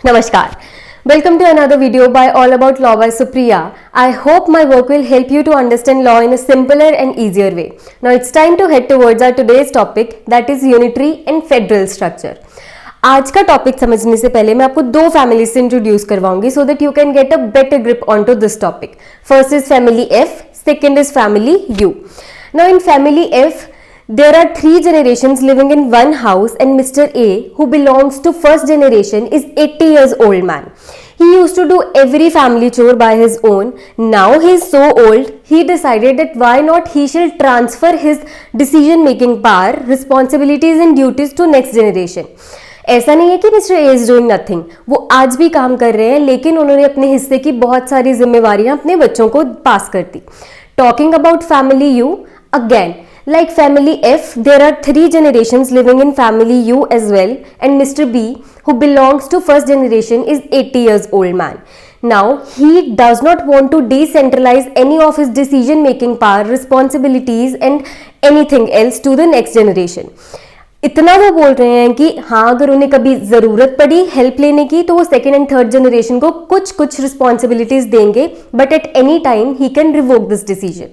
Namaskar. Welcome to another video by All About Law by Supriya. I hope my work will help you to understand law in a simpler and easier way. Now it's time to head towards our today's topic, that is unitary and federal structure. आज का topic समझने से पहले मैं आपको दो family से introduce करवाऊंगी so that you can get a better grip on to this topic. First is family F, second is family U. Now in family F there are three generations living in one house and Mr. A, who belongs to first generation, is 80 years old man. He used to do every family chore by his own. Now he is so old, he decided that why not he shall transfer his decision making power, responsibilities and duties to next generation. ऐसा नहीं है कि mister A is doing nothing, वो आज भी काम कर रहे हैं, लेकिन उन्होंने अपने हिस्से की बहुत सारी जिम्मेवारियां अपने बच्चों को पास कर दी. Talking about family U, again like family F, there are three generations living in family U as well, and Mr. B, who belongs to first generation, is 80 years old man. Now he does not want to decentralize any of his decision making power, responsibilities and anything else to the next generation. इतना वो बोल रहे हैं कि हाँ, अगर उन्हें कभी ज़रूरत पड़ी हेल्प लेने की तो वो सेकेंड एंड थर्ड जनरेशन को कुछ कुछ रिस्पॉन्सिबिलिटीज देंगे, but at any time he can revoke this decision.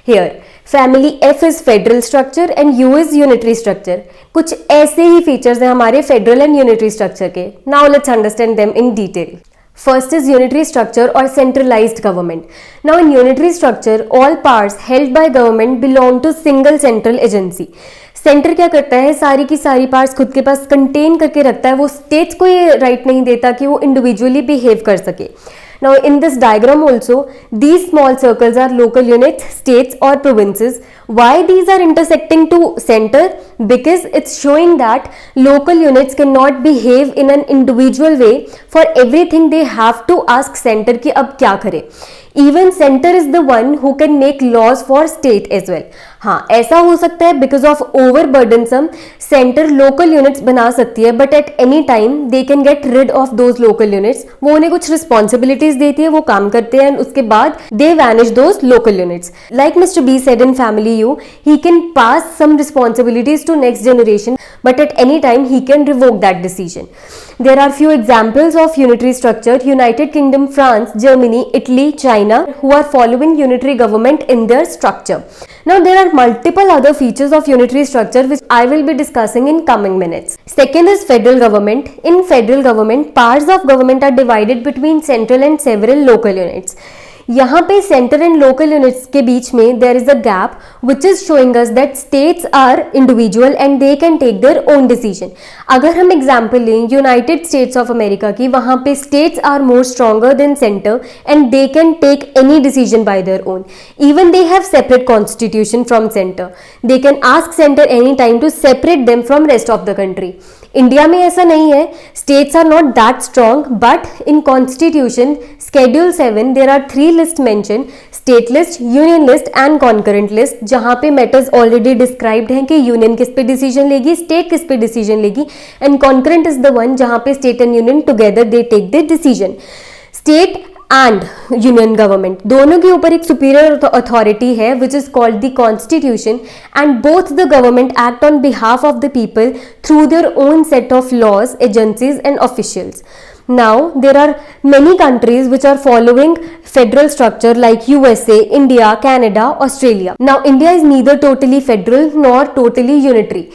Here family F is federal structure and you is unitary structure. कुछ ऐसे ही फीचर्स हैं हमारे फेडरल एंड यूनिटरी स्ट्रक्चर के. Now let's understand them in detail. First is unitary structure or centralized government. Now in unitary structure, all powers held by government belong to single central agency. Centre क्या करता है, सारी की सारी parts खुद के पास contain करके रखता है. वो स्टेट्स को ये राइट नहीं देता कि वो इंडिविजुअली बिहेव कर सके. Now in this diagram also, these small circles are local units, states or provinces. Why these are intersecting to center? Because it's showing that local units cannot behave in an individual way. For everything they have to ask center कि अब क्या करें. Even center is the one who can make laws for state as well. हाँ, ऐसा हो सकता है because of overburdensome center local units बना सकती है, but at any time they can get rid of those local units. वो उन्हें कुछ responsibilities देती है, वो काम करते हैं, उसके बाद they vanish those local units. Like Mr. B said in family U, he can pass some responsibilities to next generation, but at any time he can revoke that decision. There are few examples of unitary structure: United Kingdom, France, Germany, Italy, China, who are following unitary government in their structure. Now there are multiple other features of unitary structure which I will be discussing in coming minutes. Second is federal government. In federal government, powers of government are divided between central and several local units. यहाँ पे centre and local units के बीच में there is a gap which is showing us that states are individual and they can take their own decision. अगर हम example लें United states of America की, वहाँ पे states are more stronger than centre and they can take any decision by their own. Even they have separate constitution from centre. They can ask centre any time to separate them from rest of the country. India में ऐसा नहीं है. States are not that strong, but in constitution schedule 7 there are 3 list mention: state list, union list and concurrent list, जहां पे matters already described हैं कि union किस पे डिसीजन लेगी, स्टेट किस पे डिसीजन लेगी, and concurrent is the one जहां पे state and union together they take the decision. State and union government दोनों के ऊपर एक सुपीरियर अथॉरिटी है which is called the constitution, and both the government act on behalf of the people through their own set of laws, agencies and officials. Now there are many countries which are following federal structure like USA, India, Canada, Australia. Now India is neither totally federal nor totally unitary.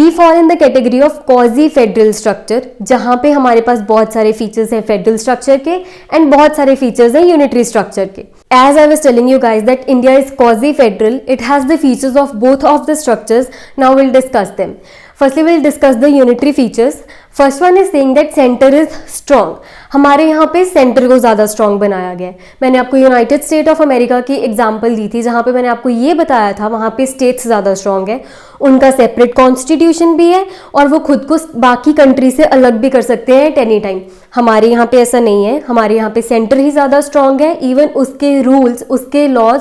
We fall in the category of quasi-federal structure, जहाँ पे हमारे पास बहुत सारे features हैं federal structure के and बहुत सारे features हैं unitary structure के. As I was telling you guys that India is quasi-federal, it has the features of both of the structures. Now we'll discuss them. Firstly, we'll discuss the unitary features. First one is saying that center is strong. हमारे यहाँ पे centre को ज़्यादा strong बनाया गया है. मैंने आपको यूनाइटेड स्टेट ऑफ अमेरिका की एग्जांपल दी थी, जहाँ पे मैंने आपको ये बताया था वहाँ पे स्टेट्स ज़्यादा स्ट्रॉन्ग है, उनका सेपरेट कॉन्स्टिट्यूशन भी है और वो खुद को बाकी कंट्री से अलग भी कर सकते हैं एट एनी टाइम. हमारे यहाँ पे ऐसा नहीं है. हमारे यहाँ पे सेंटर ही ज़्यादा स्ट्रॉन्ग है. इवन उसके रूल्स, उसके लॉज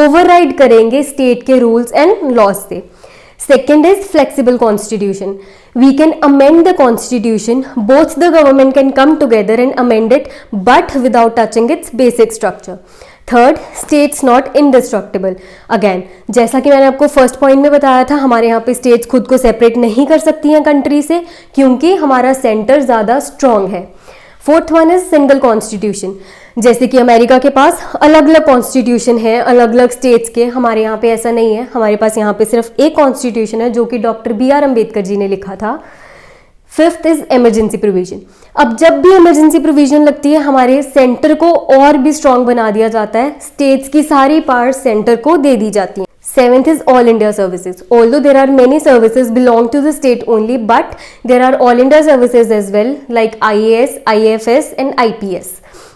ओवरराइड करेंगे स्टेट के रूल्स एंड लॉज से. Second is flexible constitution. We can amend the constitution. Both the government can come together and amend it, but without touching its basic structure. Third, states not indestructible. Again जैसा कि मैंने आपको first point में बताया था, हमारे यहाँ पे स्टेट्स खुद को सेपरेट नहीं कर सकती हैं कंट्री से, क्योंकि हमारा सेंटर ज़्यादा स्ट्रॉन्ग है. Fourth one is single constitution. जैसे कि अमेरिका के पास अलग अलग कॉन्स्टिट्यूशन है अलग अलग स्टेट्स के, हमारे यहाँ पे ऐसा नहीं है। हमारे पास यहाँ पे सिर्फ एक कॉन्स्टिट्यूशन है जो कि डॉक्टर BR अम्बेडकर जी ने लिखा था। Fifth is emergency provision. अब जब भी इमरजेंसी प्रोविजन लगती है हमारे सेंटर को और भी स्ट्रांग बना दिया जाता है, स्टेट्स की सारी पावर सेंटर को दे दी जाती है। Seventh is all India services. Although there are many services belong to the state only, but there are all India services as well, like IAS, IFS and IPS.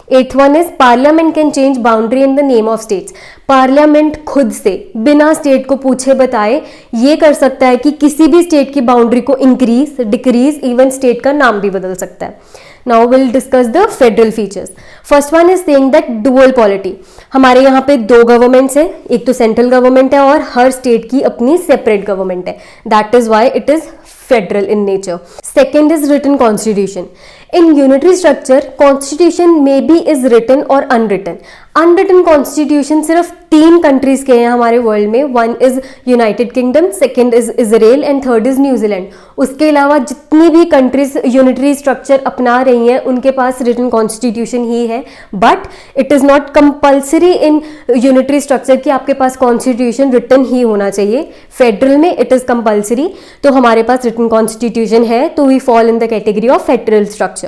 Eighth one is Parliament can change boundary in the name of states. Parliament खुद से बिना state को पूछे बताए ये कर सकता है कि किसी भी स्टेट की बाउंड्री को इंक्रीज, डिक्रीज, इवन स्टेट का नाम भी बदल सकता है। Now we'll discuss the federal features. First one is saying that dual polity. हमारे यहाँ पे दो गवर्नमेंट्स है, एक तो सेंट्रल गवर्नमेंट है और हर स्टेट की अपनी सेपरेट गवर्नमेंट है। That is why it is federal in nature. Second is written constitution. In unitary structure, constitution maybe is written or unwritten. Unwritten constitution सिर्फ 3 कंट्रीज के हैं हमारे वर्ल्ड में। One is United kingdom, second is Israel and third is New Zealand. उसके अलावा जितनी भी countries unitary structure अपना रही हैं उनके पास रिटन कॉन्स्टिट्यूशन ही है, but it is not compulsory in unitary structure कि आपके पास कॉन्स्टिट्यूशन रिटन ही होना चाहिए। फेडरल में इट इज कंपल्सरी, तो हमारे पास रिटन कॉन्स्टिट्यूशन है, तो we fall in the category of federal structure.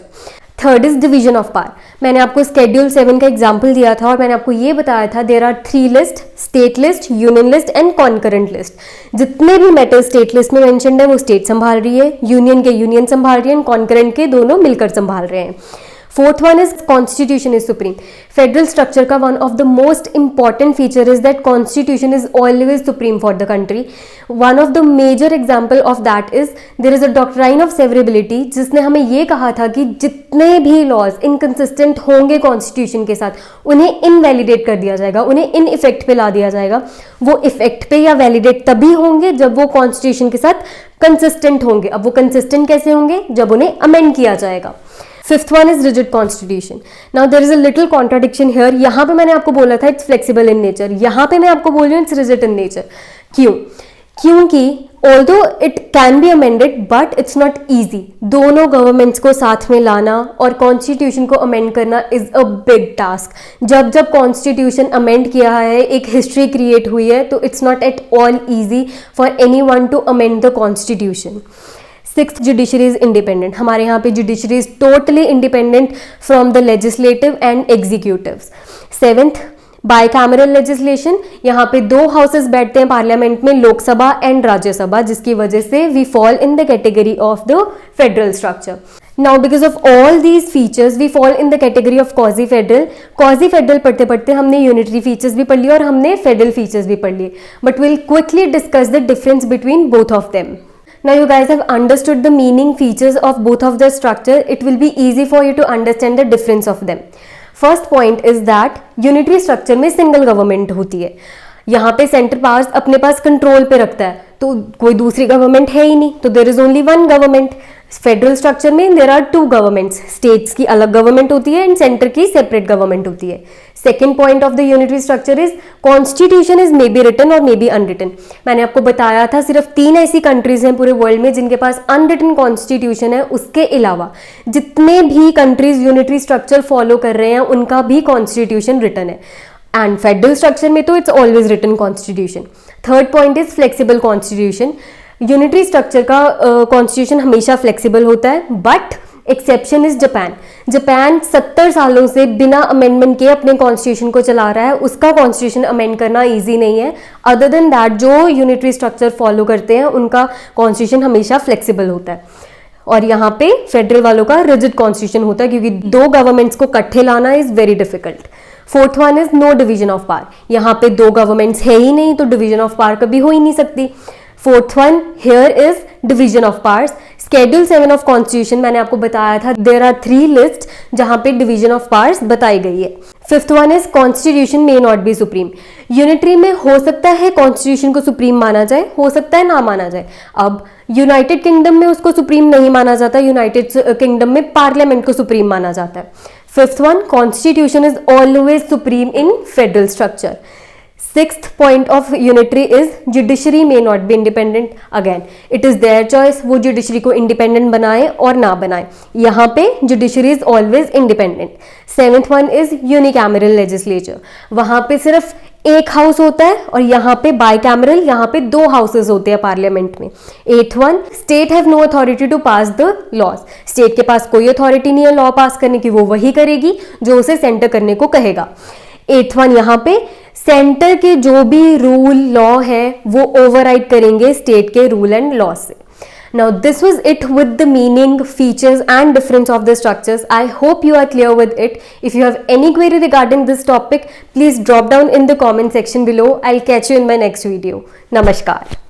Third is division of power. मैंने आपको स्केड्यूल 7 का एग्जाम्पल दिया था और मैंने आपको ये बताया था there are 3 list, state list, union list and concurrent list. जितने भी मैटर स्टेट लिस्ट में मेंशन्ड है वो स्टेट संभाल रही है, यूनियन के यूनियन संभाल रही है एंड कॉन्करेंट के दोनों मिलकर संभाल रहे हैं। Fourth one is constitution is supreme. Federal structure का one of the most important feature is that constitution is always supreme for the country. One of the major example of that is there is a doctrine of severability, जिसने हमें ये कहा था कि जितने भी laws inconsistent होंगे constitution के साथ उन्हें इनवैलिडेट कर दिया जाएगा, उन्हें इन इफेक्ट पे ला दिया जाएगा। वो इफेक्ट पे या वैलिडेट तभी होंगे जब वो कॉन्स्टिट्यूशन के साथ कंसिस्टेंट होंगे। अब वो कंसिस्टेंट कैसे होंगे? जब उन्हें अमेंड किया जाएगा। Fifth one is rigid constitution. Now there is a little contradiction here. यहाँ पे मैंने आपको बोला था इट्स फ्लेक्सिबल इन नेचर, यहाँ पे मैं आपको बोल रही हूँ इट्स रिजिड इन नेचर। क्यों? क्योंकि although it can be amended but it's not easy. दोनों गवर्नमेंट्स को साथ में लाना और कॉन्स्टिट्यूशन को अमेंड करना इज अ बिग टास्क। जब जब कॉन्स्टिट्यूशन अमेंड किया है, एक हिस्ट्री क्रिएट हुई है, तो it's not at all easy for any one two amend the constitution. Sixth, judiciary is independent. हमारे यहाँ पे judiciary is totally independent from the legislative and executives. Seventh, bicameral legislation. यहाँ पे 2 हाउसेस बैठते हैं पार्लियामेंट में, लोकसभा एंड राज्यसभा, जिसकी वजह से we fall in the category of the federal structure. Now because of all these features we fall in the category of quasi federal. Quasi federal पढ़ते पढ़ते हमने unitary features भी पढ़ लिए और हमने federal features भी पढ़ लिए, but we'll quickly discuss the difference between both of them. Now you guys have understood the meaning, features of both of the structure. It will be easy for you to understand the difference of them. First point is that unitary structure में single government होती है। यहाँ पे centre powers अपने पास control पे रखता है, तो कोई दूसरी गवर्नमेंट है ही नहीं, तो there is only one government. Federal structure में देयर आर 2 गवर्नमेंट्स, स्टेट्स की अलग गवर्नमेंट होती है एंड सेंटर की सेपरेट गवर्नमेंट होती है। Second point of the unitary structure is constitution is may be written और मे बी अनरिटन। मैंने आपको बताया था सिर्फ 3 ऐसी कंट्रीज हैं पूरे वर्ल्ड में जिनके पास अनरिटन कॉन्स्टिट्यूशन है। उसके अलावा जितने भी कंट्रीज यूनिटरी स्ट्रक्चर फॉलो कर रहे हैं उनका भी कॉन्स्टिट्यूशन रिटन है, एंड फेडरल स्ट्रक्चर में तो it's always written constitution. Third point is flexible constitution. Unitary structure का कॉन्स्टिट्यूशन हमेशा फ्लेक्सिबल होता है, but exception is Japan. Japan 70 सालों से बिना अमेंडमेंट के अपने कॉन्स्टिट्यूशन को चला रहा है, उसका कॉन्स्टिट्यूशन अमेंड करना इजी नहीं है। अदर देन दैट जो यूनिटरी स्ट्रक्चर फॉलो करते हैं उनका कॉन्स्टिट्यूशन हमेशा फ्लेक्सिबल होता है, और यहाँ पे फेडरल वालों का रिजिड कॉन्स्टिट्यूशन होता है क्योंकि 2 गवर्नमेंट्स को इकट्ठे लाना is very difficult. Fourth one is no division of power. यहाँ पे 2 गवर्नमेंट्स है ही नहीं, तो डिवीजन ऑफ पावर कभी हो ही नहीं सकती। Fourth one here is division of powers. Schedule 7 of constitution मैंने आपको बताया था देयर आर 3 लिस्ट जहां पे डिवीजन ऑफ पावर्स बताई गई है। Fifth one is constitution may not be supreme. Unitary में हो सकता है कॉन्स्टिट्यूशन को सुप्रीम माना जाए, हो सकता है ना माना जाए। अब यूनाइटेड किंगडम में उसको सुप्रीम नहीं माना जाता, यूनाइटेड किंगडम में पार्लियामेंट को सुप्रीम माना जाता है। Fifth one, constitution is always supreme in federal structure. Sixth point of unitary is judiciary may not be independent. Again, it is their choice, वो judiciary को independent बनाए और ना बनाए. यहाँ पे judiciary is always independent. Seventh one is unicameral legislature. वहाँ पे सिर्फ एक हाउस होता है और यहाँ पे बाइकैमरल, यहाँ पे 2 हाउसेस होते हैं पार्लियामेंट में. Eighth one, state have no authority to pass the laws. State के पास कोई अथॉरिटी नहीं है लॉ पास करने की, वो वही करेगी जो उसे सेंटर करने को कहेगा. एथ वन, यहाँ पे सेंटर के जो भी रूल लॉ है वो ओवरराइड करेंगे स्टेट के रूल एंड लॉ से. Now this was it with the meaning, features and difference of the structures. I hope you are clear with it. If you have any query regarding this topic, please drop down in the comment section below. I'll catch you in my next video. Namaskar.